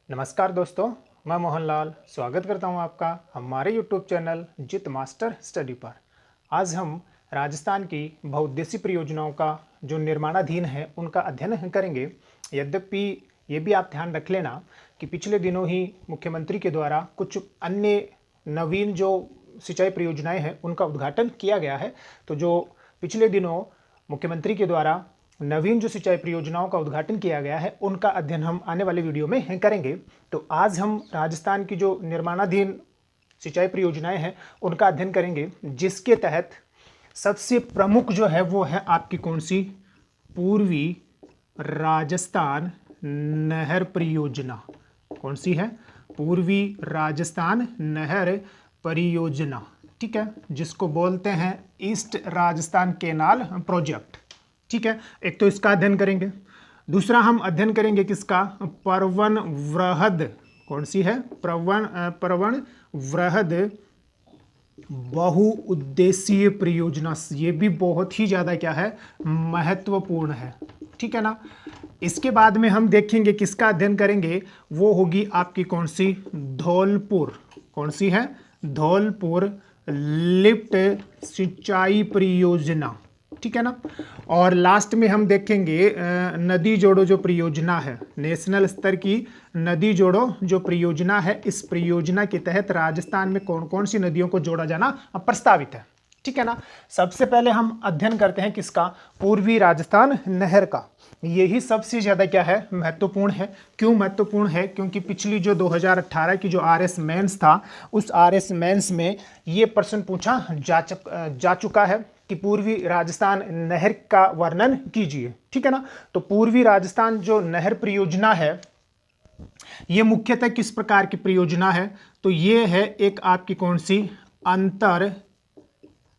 नमस्कार दोस्तों, मैं मोहनलाल स्वागत करता हूं आपका हमारे YouTube चैनल जित मास्टर स्टडी पर। आज हम राजस्थान की बहुउद्देशीय परियोजनाओं का जो निर्माणाधीन है उनका अध्ययन करेंगे। यद्यपि ये भी आप ध्यान रख लेना कि पिछले दिनों ही मुख्यमंत्री के द्वारा कुछ अन्य नवीन जो सिंचाई परियोजनाएं हैं उनका उद्घाटन किया गया है। तो जो पिछले दिनों मुख्यमंत्री के द्वारा नवीन जो सिंचाई परियोजनाओं का उद्घाटन किया गया है उनका अध्ययन हम आने वाले वीडियो में करेंगे। तो आज हम राजस्थान की जो निर्माणाधीन सिंचाई परियोजनाएं हैं उनका अध्ययन करेंगे, जिसके तहत सबसे प्रमुख जो है वो है आपकी कौन सी, पूर्वी राजस्थान नहर परियोजना। कौन सी है? पूर्वी राजस्थान नहर परियोजना, ठीक है, जिसको बोलते हैं ईस्ट राजस्थान केनाल प्रोजेक्ट। ठीक है, एक तो इसका अध्ययन करेंगे। दूसरा हम अध्ययन करेंगे किसका? परवन वृहद। कौन सी है? परवन वृहद बहुउद्देशीय परियोजना। ये भी बहुत ही ज़्यादा क्या है, महत्वपूर्ण है। ठीक है ना। इसके बाद में हम देखेंगे किसका अध्ययन करेंगे, वो होगी आपकी कौन सी, धौलपुर। कौन सी है? धौलपुर लिफ्ट सिंचाई परियोजना। ठीक है ना। और लास्ट में हम देखेंगे नदी जोड़ो जो परियोजना है, नेशनल स्तर की नदी जोड़ो जो परियोजना है। इस परियोजना के तहत राजस्थान में कौन कौन सी नदियों को जोड़ा जाना प्रस्तावित है। ठीक है ना। सबसे पहले हम अध्ययन करते हैं किसका, पूर्वी राजस्थान नहर का। यही सबसे ज़्यादा क्या है, महत्वपूर्ण है। क्यों महत्वपूर्ण है? क्योंकि पिछली जो 2018 की जो आरएस मेंस था, उस आरएस मेंस में ये प्रश्न पूछा जा चुका है कि पूर्वी राजस्थान नहर का वर्णन कीजिए। ठीक है ना। तो पूर्वी राजस्थान जो नहर परियोजना है, ये मुख्यतः किस प्रकार की परियोजना है? तो ये है एक आपकी कौन सी, अंतर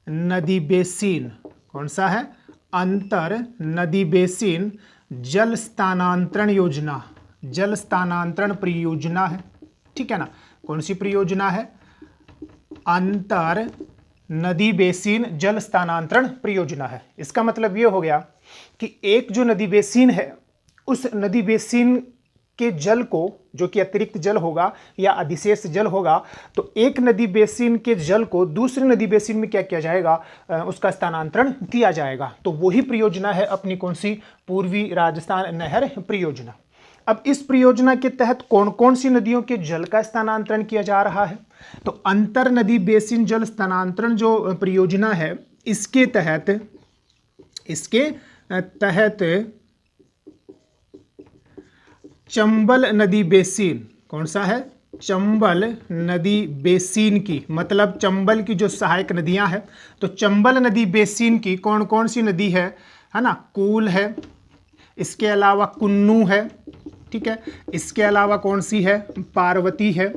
नदी बेसिन। कौन सा है? अंतर नदी बेसिन जल स्थानांतरण योजना, जल स्थानांतरण परियोजना है। ठीक है ना। कौन सी परियोजना है? अंतर नदी बेसिन जल स्थानांतरण परियोजना है। इसका मतलब ये हो गया कि एक जो नदी बेसिन है, उस नदी बेसिन के जल को, जो कि अतिरिक्त जल होगा या अधिशेष जल होगा, तो एक नदी बेसिन के जल को दूसरी नदी बेसिन में क्या किया जाएगा, उसका स्थानांतरण किया जाएगा। तो वही परियोजना है अपनी कौन सी, पूर्वी राजस्थान नहर परियोजना। अब इस परियोजना के तहत कौन कौन सी नदियों के जल का स्थानांतरण किया जा रहा है? तो अंतर नदी बेसिन जल स्थानांतरण जो परियोजना है, इसके तहत चंबल नदी बेसिन। कौन सा है? चंबल नदी बेसिन की, मतलब चंबल की जो सहायक नदियां हैं, तो चंबल नदी बेसिन की कौन कौन सी नदी है ना? कूल है, इसके अलावा कुन्नू है। ठीक है। इसके अलावा कौन सी है? पार्वती है।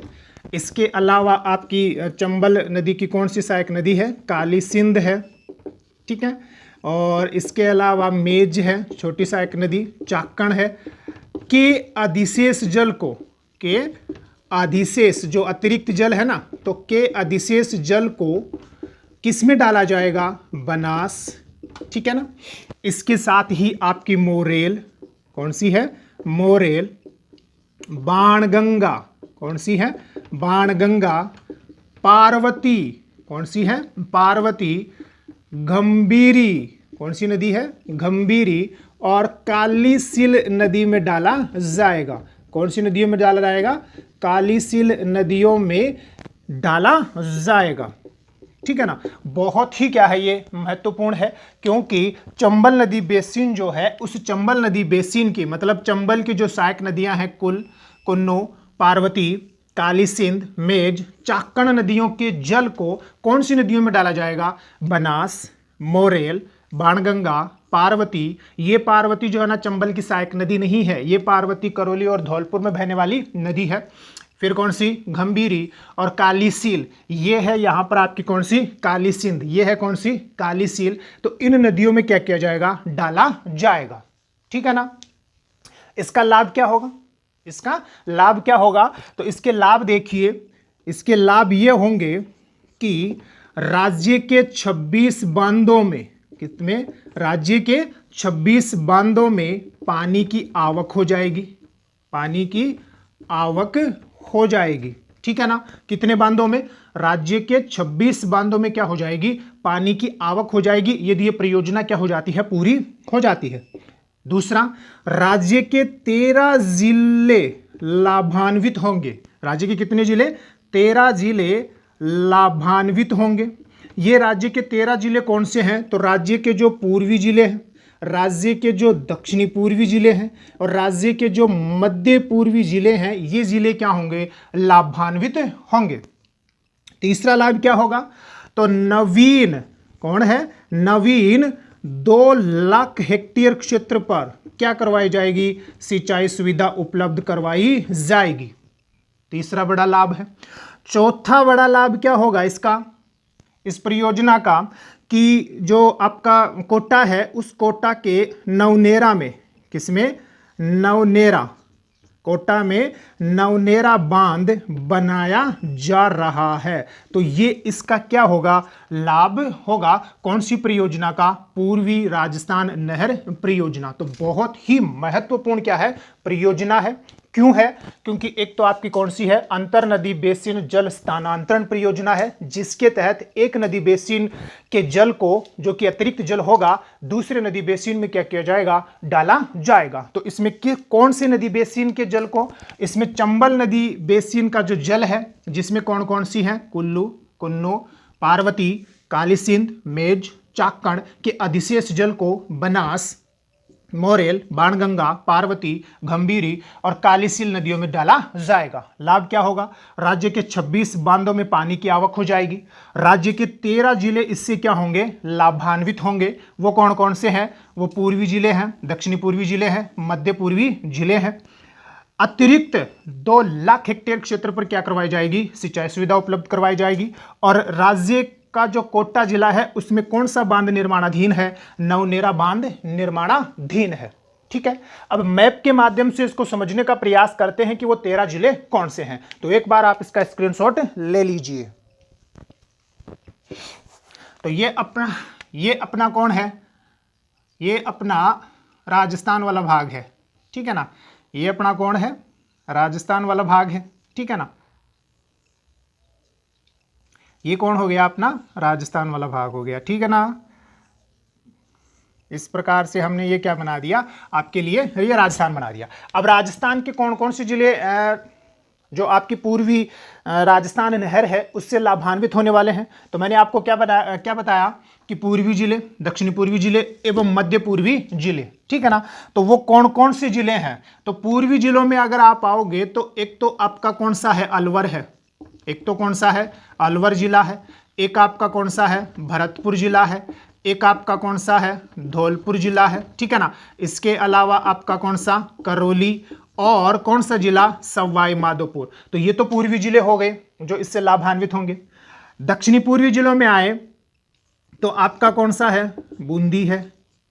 इसके अलावा आपकी चंबल नदी की कौन सी सहायक नदी है? काली सिंध है। ठीक है। और इसके अलावा मेज है, छोटी सहायक नदी, चाकण है। के अधिशेष जल को, के अधिशेष जो अतिरिक्त जल है ना, तो के अधिशेष जल को किस में डाला जाएगा? बनास। ठीक है ना। इसके साथ ही आपकी मोरेल। कौन सी है? मोरेल। बाणगंगा। कौन सी है? बाणगंगा। पार्वती। कौन सी है? पार्वती। गंभीरी। कौन सी नदी है? गंभीरी। और कालीसिल नदी में डाला जाएगा। कौन सी नदियों में डाला जाएगा? कालीसिल नदियों में डाला जाएगा। ठीक है ना। बहुत ही क्या है, ये महत्वपूर्ण है, क्योंकि चंबल नदी बेसिन जो है, उस चंबल नदी बेसिन की, मतलब चंबल की जो सहायक नदियां हैं, कुल, कुन्नू, पार्वती, काली सिंध, मेज, चाकण नदियों के जल को कौन सी नदियों में डाला जाएगा? बनास, मोरेल, बाणगंगा, पार्वती। ये पार्वती जो है ना, चंबल की सहायक नदी नहीं है, ये पार्वती करौली और धौलपुर में बहने वाली नदी है। फिर कौन सी? गंभीरी और कालीसील, ये है यहाँ पर आपकी कौन सी? काली सिंध, ये है कौन सी? कालीसील। तो इन नदियों में क्या किया जाएगा? डाला जाएगा। ठीक है ना। इसका लाभ क्या होगा? इसका लाभ क्या होगा? तो इसके लाभ देखिए, इसके लाभ ये होंगे कि राज्य के 26 बांधों में, कितने? राज्य के 26 बांधों में पानी की आवक हो जाएगी, पानी की आवक हो जाएगी। ठीक है ना, कितने बांधों में? राज्य के 26 बांधों में क्या हो जाएगी? पानी की आवक हो जाएगी यदि ये परियोजना क्या हो जाती है? पूरी हो जाती है। दूसरा, राज्य के 13 जिले लाभान्वित होंगे। राज्य के कितने जिले? 13 जिले लाभान्वित होंगे। ये राज्य के 13 जिले कौन से हैं? तो राज्य के जो पूर्वी जिले हैं, राज्य के जो दक्षिणी पूर्वी जिले हैं और राज्य के जो मध्य पूर्वी जिले हैं, ये जिले क्या होंगे? लाभान्वित होंगे। तीसरा लाभ क्या होगा? तो नवीन, कौन है? नवीन 2 लाख हेक्टेयर क्षेत्र पर क्या करवाई जाएगी? सिंचाई सुविधा उपलब्ध करवाई जाएगी। तीसरा बड़ा लाभ है। चौथा बड़ा लाभ क्या होगा इसका, इस परियोजना का, कि जो आपका कोटा है उस कोटा के नवनेरा में, किसमें? नवनेरा, कोटा में नवनेरा बांध बनाया जा रहा है। तो ये इसका क्या होगा? लाभ होगा। कौन सी परियोजना का? पूर्वी राजस्थान नहर परियोजना। तो बहुत ही महत्वपूर्ण क्या है? परियोजना है। क्यों है? क्योंकि एक तो आपकी कौन सी है? अंतर नदी बेसिन जल स्थानांतरण परियोजना है, जिसके तहत एक नदी बेसिन के जल को, जो कि अतिरिक्त जल होगा, दूसरे नदी बेसिन में क्या किया जाएगा? डाला जाएगा। तो इसमें कौन से नदी बेसिन के जल को? इसमें चंबल नदी बेसिन का जो जल है, जिसमें कौन कौन सी है? कुल्लू, कुन्नू, पार्वती, काली सिंध, मेज, चाकण के अधिशेष जल को बनास, मोरेल, बाणगंगा, पार्वती, गंभीरी और कालीसील नदियों में डाला जाएगा। लाभ क्या होगा? राज्य के 26 बांधों में पानी की आवक हो जाएगी। राज्य के 13 जिले इससे क्या होंगे? लाभान्वित होंगे। वो कौन कौन से हैं? वो पूर्वी जिले हैं, दक्षिणी पूर्वी जिले हैं, मध्य पूर्वी जिले हैं। अतिरिक्त 2 लाख हेक्टेयर क्षेत्र पर क्या करवाई जाएगी? सिंचाई सुविधा उपलब्ध करवाई जाएगी। और राज्य का जो कोटा जिला है उसमें कौन सा बांध निर्माणाधीन है? नवनेरा बांध निर्माणाधीन है। ठीक है, अब मैप के माध्यम से इसको समझने का प्रयास करते हैं कि वो 13 जिले कौन से हैं। तो एक बार आप इसका स्क्रीनशॉट ले लीजिए। तो ये अपना कौन है? ये अपना राजस्थान वाला भाग है। ठीक है ना, ये अपना कौन है? राजस्थान वाला भाग है। ठीक है ना, ये कौन हो गया? अपना राजस्थान वाला भाग हो गया। ठीक है ना, इस प्रकार से हमने ये क्या बना दिया आपके लिए? ये राजस्थान बना दिया। अब राजस्थान के कौन कौन से जिले जो आपकी पूर्वी राजस्थान नहर है उससे लाभान्वित होने वाले हैं? तो मैंने आपको क्या बताया कि पूर्वी जिले, दक्षिणी पूर्वी जिले एवं मध्य पूर्वी जिले। ठीक है ना, तो वो कौन कौन से जिले हैं? तो पूर्वी जिलों में अगर आप आओगे तो एक तो आपका कौन सा है? अलवर है। एक तो कौन सा है? अलवर जिला है। एक आपका कौन सा है? भरतपुर जिला है। एक आपका कौन सा है? धौलपुर जिला है। ठीक है ना, इसके अलावा आपका कौन सा? करौली। और कौन सा जिला? सवाई माधोपुर। तो ये तो पूर्वी जिले हो गए जो इससे लाभान्वित होंगे। दक्षिणी पूर्वी जिलों में आए तो आपका कौन सा है? बूंदी है।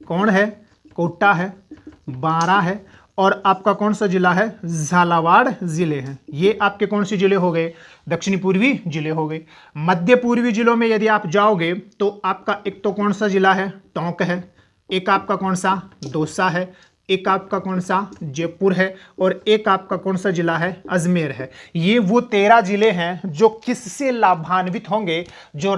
कौन है? कोटा है, बारां है और आपका कौन सा जिला है? झालावाड़ जिले हैं। ये आपके कौन से जिले हो गए? दक्षिणी पूर्वी जिले हो गए। मध्य पूर्वी जिलों में यदि आप जाओगे तो आपका एक तो कौन सा जिला है? टोंक है। एक आपका कौन सा? दौसा है। एक आपका कौन सा? जयपुर है। और एक आपका कौन सा जिला है? अजमेर है। ये वो 13 जिले हैं जो किससे लाभान्वित होंगे? जो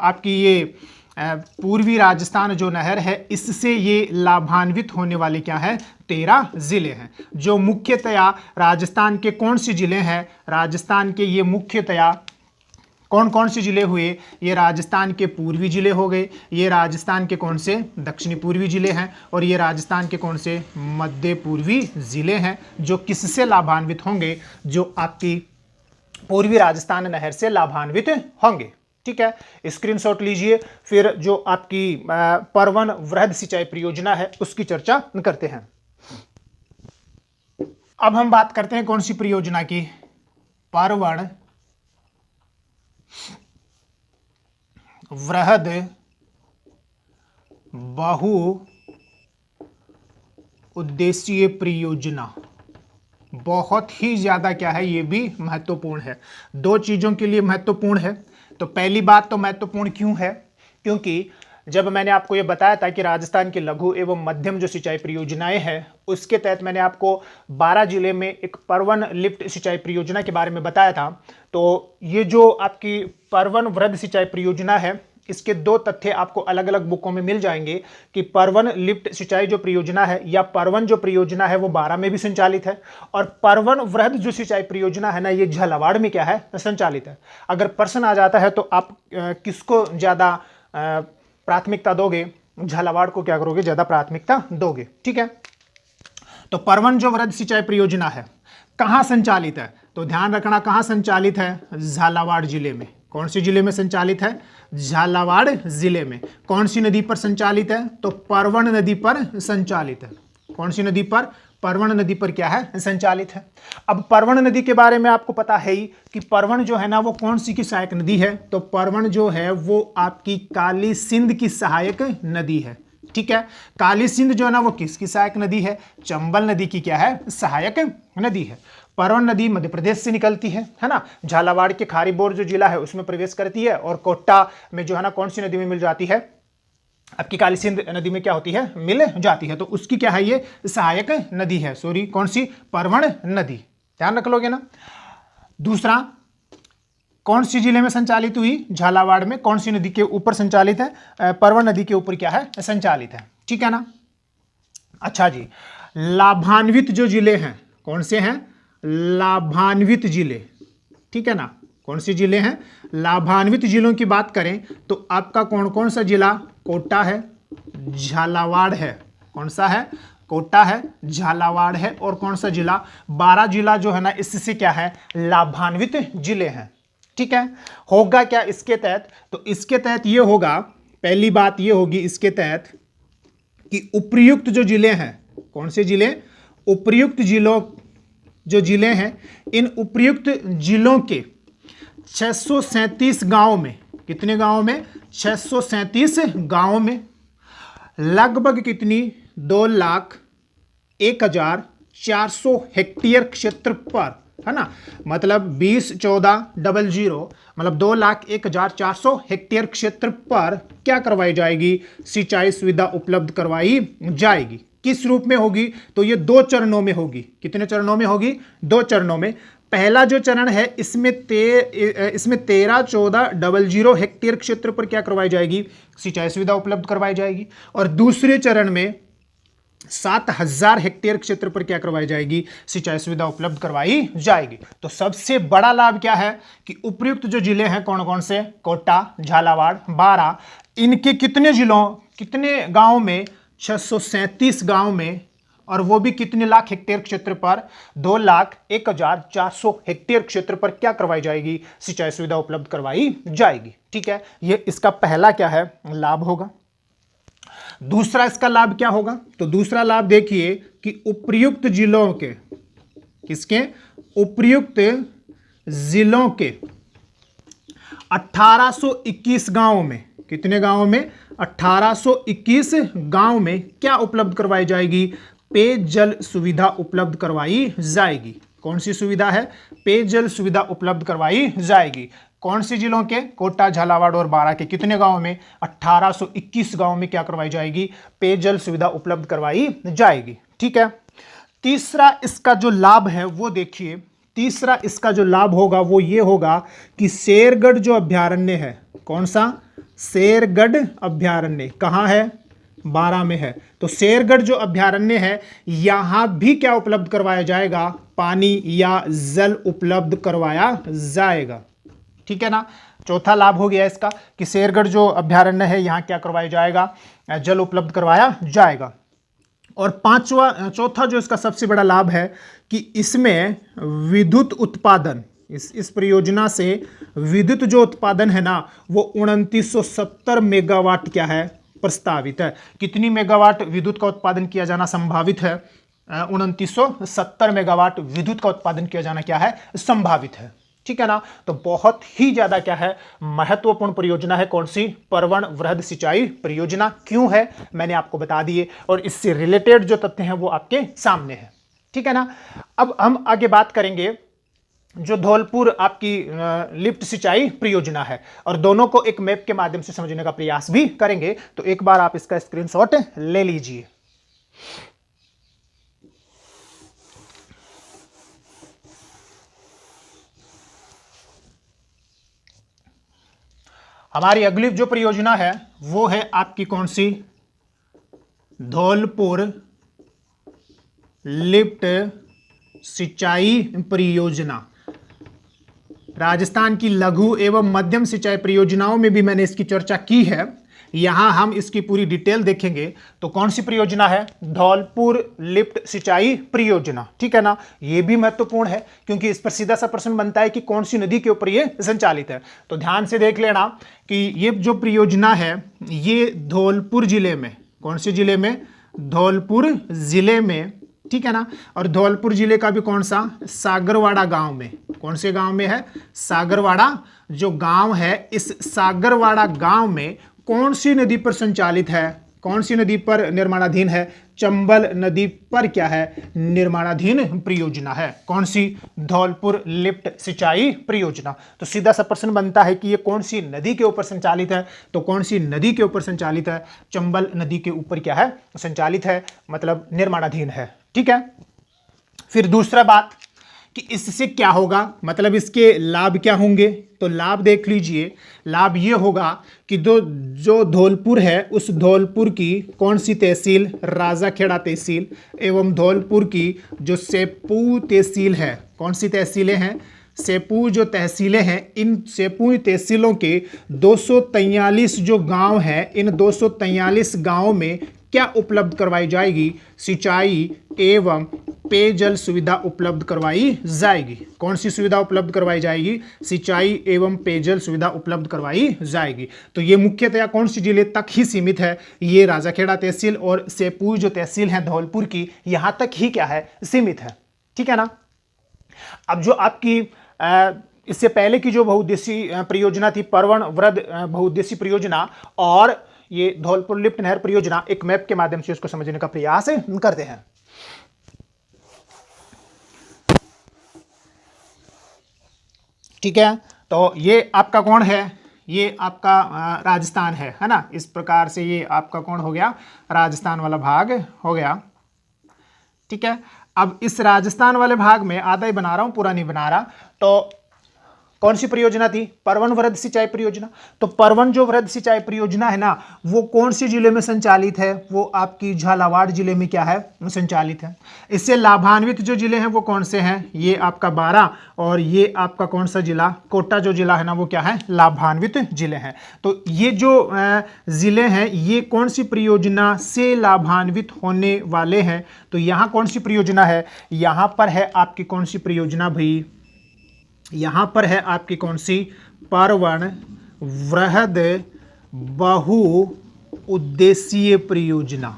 आपकी ये पूर्वी राजस्थान जो नहर है इससे ये लाभान्वित होने वाले क्या है? 13 जिले हैं। जो मुख्यतया राजस्थान के कौन से जिले हैं? राजस्थान के ये मुख्यतया कौन कौन से जिले हुए? ये राजस्थान के पूर्वी जिले हो गए, ये राजस्थान के कौन से? दक्षिणी पूर्वी जिले हैं और ये राजस्थान के कौन से? मध्य पूर्वी जिले हैं जो किससे लाभान्वित होंगे? जो आपकी पूर्वी राजस्थान नहर से लाभान्वित होंगे। ठीक है, स्क्रीनशॉट लीजिए। फिर जो आपकी परवन वृहद सिंचाई परियोजना है उसकी चर्चा करते हैं। अब हम बात करते हैं कौन सी परियोजना की? परवन वृहद बहु उद्देशीय परियोजना। बहुत ही ज्यादा क्या है? ये भी महत्वपूर्ण है। 2 चीजों के लिए महत्वपूर्ण है। तो पहली बात तो महत्वपूर्ण क्यों है? क्योंकि जब मैंने आपको ये बताया था कि राजस्थान की लघु एवं मध्यम जो सिंचाई परियोजनाएं हैं उसके तहत मैंने आपको 12 जिले में एक परवन लिफ्ट सिंचाई परियोजना के बारे में बताया था। तो ये जो आपकी परवन वृहद सिंचाई परियोजना है इसके दो तथ्य आपको अलग अलग बुकों में मिल जाएंगे कि परवन लिफ्ट सिंचाई जो परियोजना है या परवन जो परियोजना है वो 12 में भी संचालित है और परवन वृहद जो सिंचाई परियोजना है ना ये झालावाड़ में क्या है संचालित है। अगर प्रश्न आ जाता है तो आप किसको ज्यादा प्राथमिकता दोगे, झालावाड़ को क्या करोगे, ज्यादा प्राथमिकता दोगे। ठीक है, तो परवन जो वृहद सिंचाई परियोजना है कहां संचालित है, तो ध्यान रखना कहां संचालित है, झालावाड़ जिले में। कौन सी जिले में संचालित है, झालावाड़ जिले में। कौन सी नदी पर संचालित है, तो परवन नदी पर संचालित है। कौन सी नदी पर, परवन नदी पर क्या है संचालित है। अब परवन नदी के बारे में आपको पता है ही कि परवन जो है ना वो कौन सी की सहायक नदी है, तो परवन जो है वो आपकी काली सिंध की सहायक नदी है। ठीक है, काली सिंध जो है ना वो किसकी सहायक नदी है, चंबल नदी की क्या है सहायक नदी है। परवन नदी मध्य प्रदेश से निकलती है ना, झालावाड़ के खारीबोर जो जिला है उसमें प्रवेश करती है और कोटा में जो है ना कौन सी नदी में मिल जाती है, आपकी काली सिंध नदी में क्या होती है, मिल जाती है। तो उसकी क्या है ये सहायक नदी है, सॉरी कौन सी, परवन नदी। ध्यान रख लोगे ना। दूसरा, कौन सी जिले में संचालित हुई, झालावाड़ में। कौन सी नदी के ऊपर संचालित है, परवन नदी के ऊपर क्या है संचालित है। ठीक है ना। अच्छा जी, लाभान्वित जो जिले हैं कौन से हैं, लाभान्वित जिले। ठीक है ना, कौन से जिले हैं, लाभान्वित जिलों की बात करें तो आपका कौन कौन सा जिला, कोटा है, झालावाड़ है। कौन सा है, कोटा है, झालावाड़ है और कौन सा जिला, 12 जिला जो है ना इससे क्या है लाभान्वित जिले हैं। ठीक है, होगा क्या इसके तहत, तो इसके तहत ये होगा, पहली बात ये होगी इसके तहत कि उपर्युक्त जो जिले हैं, कौन से जिले, उपर्युक्त जिलों जो जिले हैं, इन उपर्युक्त जिलों के 637 गांव में, कितने गांव में, 637 गांव में लगभग कितनी, 2,01,400 हेक्टेयर क्षेत्र पर, है ना, मतलब 20,14,00 मतलब 2,01,400 हेक्टेयर क्षेत्र पर क्या करवाई जाएगी, सिंचाई सुविधा उपलब्ध करवाई जाएगी। किस रूप में होगी, तो ये 2 चरणों में होगी। कितने चरणों में होगी, 2 चरणों में। पहला जो चरण है इसमें 13,14,00 हेक्टेयर क्षेत्र पर क्या करवाई जाएगी, सिंचाई सुविधा उपलब्ध करवाई जाएगी और दूसरे चरण में 7,000 हेक्टेयर क्षेत्र पर क्या करवाई जाएगी, सिंचाई सुविधा उपलब्ध करवाई जाएगी। तो सबसे बड़ा लाभ क्या है कि उपर्युक्त जो जिले हैं कौन कौन से, कोटा, झालावाड़, 12, इनके कितने जिलों, कितने गांव में, 637 गांव में, और वो भी कितने लाख हेक्टेयर क्षेत्र पर, 2,01,400 हेक्टेयर क्षेत्र पर क्या करवाई जाएगी, सिंचाई सुविधा उपलब्ध करवाई जाएगी। ठीक है, ये इसका पहला क्या है लाभ होगा। दूसरा इसका लाभ क्या होगा, तो दूसरा लाभ देखिए कि उपर्युक्त जिलों के, किसके, उपर्युक्त जिलों के 1821 गांवों में, कितने गांवों में, 1821 गांव में क्या उपलब्ध करवाई जाएगी, पेयजल सुविधा उपलब्ध करवाई जाएगी। कौन सी सुविधा है, पेयजल सुविधा उपलब्ध करवाई जाएगी। कौन से जिलों के, कोटा, झालावाड़ और 12 के कितने गांव में, 1821 गांव में क्या करवाई जाएगी, पेयजल सुविधा उपलब्ध करवाई जाएगी। ठीक है, तीसरा इसका जो लाभ है वो देखिए, तीसरा इसका जो लाभ होगा वो ये होगा कि शेरगढ़ जो अभ्यारण्य है, कौन सा, शेरगढ़ अभ्यारण्य कहाँ है, 12 में है। तो शेरगढ़ जो अभ्यारण्य है यहां भी क्या उपलब्ध करवाया जाएगा, पानी या जल उपलब्ध करवाया जाएगा। ठीक है ना, चौथा लाभ हो गया इसका कि शेरगढ़ जो अभ्यारण्य है यहां क्या करवाया जाएगा, जल उपलब्ध करवाया जाएगा। और चौथा जो इसका सबसे बड़ा लाभ है कि इसमें विद्युत उत्पादन, इस परियोजना से विद्युत जो उत्पादन है ना वो 2970 मेगावाट क्या है प्रस्तावित है। कितनी मेगावाट विद्युत का उत्पादन किया जाना संभावित है, 2970 मेगावाट विद्युत का उत्पादन किया जाना क्या है संभावित है। ठीक है ना, तो बहुत ही ज्यादा क्या है महत्वपूर्ण परियोजना है। कौन सी, परवन वृहद सिंचाई परियोजना। क्यों है मैंने आपको बता दिए और इससे रिलेटेड जो तथ्य हैं वो आपके सामने है। ठीक है ना, अब हम आगे बात करेंगे जो धौलपुर आपकी लिफ्ट सिंचाई परियोजना है, और दोनों को एक मैप के माध्यम से समझने का प्रयास भी करेंगे। तो एक बार आप इसका स्क्रीनशॉट ले लीजिए। हमारी अगली जो परियोजना है वो है आपकी कौन सी, धौलपुर लिफ्ट सिंचाई परियोजना। राजस्थान की लघु एवं मध्यम सिंचाई परियोजनाओं में भी मैंने इसकी चर्चा की है, यहां हम इसकी पूरी डिटेल देखेंगे। तो कौन सी परियोजना है, धौलपुर लिफ्ट सिंचाई परियोजना, ठीक है ना। यह भी महत्वपूर्ण है क्योंकि इस पर सीधा सा प्रश्न बनता है कि कौन सी नदी के ऊपर यह संचालित है। तो ध्यान से देख लेना कि ये जो परियोजना है ये धौलपुर जिले में, कौन से जिले में, धौलपुर जिले में, ठीक है ना। और धौलपुर जिले का भी कौन सा, सागरवाड़ा गांव में। कौन से गांव में है, सागरवाड़ा जो गांव है, इस सागरवाड़ा गांव में कौन सी नदी पर संचालित है, कौन सी नदी पर निर्माणाधीन है, चंबल नदी पर क्या है, निर्माणाधीन परियोजना है। कौन सी, धौलपुर लिफ्ट सिंचाई परियोजना। तो सीधा सा प्रश्न बनता है कि ये कौन सी नदी के ऊपर संचालित है, तो कौन सी नदी के ऊपर संचालित है, चंबल नदी के ऊपर क्या है, संचालित है, मतलब निर्माणाधीन है, ठीक है। फिर दूसरा बात कि इससे क्या होगा, मतलब इसके लाभ क्या होंगे। तो लाभ देख लीजिए, लाभ ये होगा कि जो धौलपुर है उस धौलपुर की कौन सी तहसील, राजाखेड़ा तहसील, एवं धौलपुर की जो सेपू तहसील है, कौन सी तहसीलें हैं, सेपू जो तहसीलें हैं, इन सेपू तहसीलों के 243 जो गांव हैं, इन 243 गांवों में क्या उपलब्ध करवाई जाएगी, सिंचाई एवं पेयजल सुविधा उपलब्ध करवाई जाएगी। कौन सी सुविधा उपलब्ध करवाई जाएगी, सिंचाई एवं पेयजल सुविधा उपलब्ध करवाई जाएगी। तो ये मुख्यतया कौन सी जिले तक ही सीमित है, ये राजाखेड़ा तहसील और सेपू जो तहसील है धौलपुर की, यहां तक ही क्या है, सीमित है, ठीक है ना। अब जो आपकी इससे पहले की जो बहुउद्देशीय परियोजना थी, परवन वृद्ध बहुउद्देशीय परियोजना, और ये धौलपुर लिफ्ट नहर परियोजना, एक मैप के माध्यम से उसको समझने का प्रयास करते हैं। ठीक है, तो ये आपका कौन है, ये आपका राजस्थान है ना। इस प्रकार से ये आपका कौन हो गया, राजस्थान वाला भाग हो गया, ठीक है। अब इस राजस्थान वाले भाग में आधा ही बना रहा हूं, पूरा नहीं बना रहा। तो कौन सी परियोजना थी, परवन वृद्ध सिंचाई परियोजना। तो परवन जो वृद्ध सिंचाई परियोजना है ना, वो कौन से जिले में संचालित है, वो आपकी झालावाड़ जिले में क्या है, संचालित है। इससे लाभान्वित जो जिले हैं वो कौन से हैं, ये आपका 12, और ये आपका कौन सा जिला, कोटा जो जिला है ना, वो क्या है, लाभान्वित जिले हैं। तो ये जो जिले हैं ये कौन सी परियोजना से लाभान्वित होने वाले हैं। तो यहाँ कौन सी परियोजना है, यहाँ पर है आपकी कौन सी परियोजना भाई, यहां पर है आपकी कौन सी, परवन वृहद बहु उद्देशीय परियोजना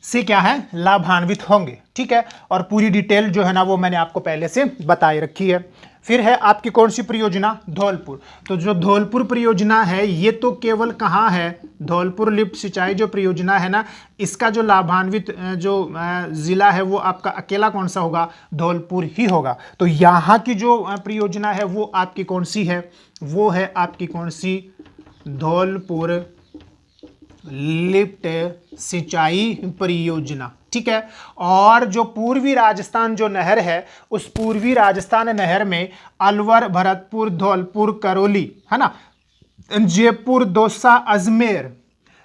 से क्या है, लाभान्वित होंगे, ठीक है। और पूरी डिटेल जो है ना वो मैंने आपको पहले से बताई रखी है। फिर है आपकी कौन सी परियोजना, धौलपुर। तो जो धौलपुर परियोजना है ये तो केवल कहाँ है, धौलपुर लिफ्ट सिंचाई जो परियोजना है ना, इसका जो लाभान्वित जो जिला है वो आपका अकेला कौन सा होगा, धौलपुर ही होगा। तो यहाँ की जो परियोजना है वो आपकी कौन सी है, वो है आपकी कौन सी, धौलपुर लिफ्ट सिंचाई परियोजना, ठीक है। और जो पूर्वी राजस्थान जो नहर है, उस पूर्वी राजस्थान नहर में अलवर, भरतपुर, धौलपुर, करौली, है ना, जयपुर, दौसा, अजमेर,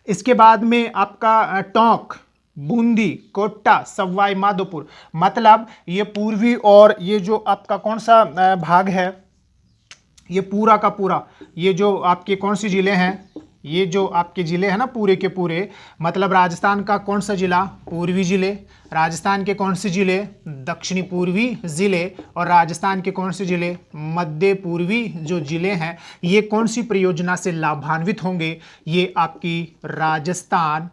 इसके बाद में आपका टोंक, बूंदी, कोटा, सवाई माधोपुर, मतलब ये पूर्वी, और ये जो आपका कौन सा भाग है, ये पूरा का पूरा, ये जो आपके कौन सी जिले हैं, ये जो आपके जिले हैं ना पूरे के पूरे, मतलब राजस्थान का कौन सा जिला, पूर्वी जिले, राजस्थान के कौन से जिले, दक्षिणी पूर्वी जिले, और राजस्थान के कौन से जिले, मध्य पूर्वी जो जिले हैं, ये कौन सी परियोजना से लाभान्वित होंगे, ये आपकी राजस्थान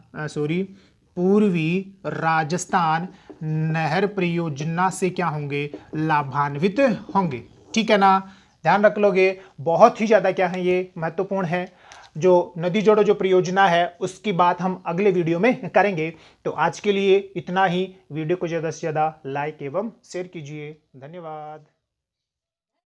पूर्वी राजस्थान नहर परियोजना से क्या होंगे, लाभान्वित होंगे, ठीक है ना। ध्यान रख लोगे, बहुत ही ज़्यादा क्या है, ये महत्वपूर्ण है। जो नदी जोड़ो जो परियोजना है उसकी बात हम अगले वीडियो में करेंगे। तो आज के लिए इतना ही। वीडियो को ज़्यादा से ज़्यादा लाइक एवं शेयर कीजिए। धन्यवाद।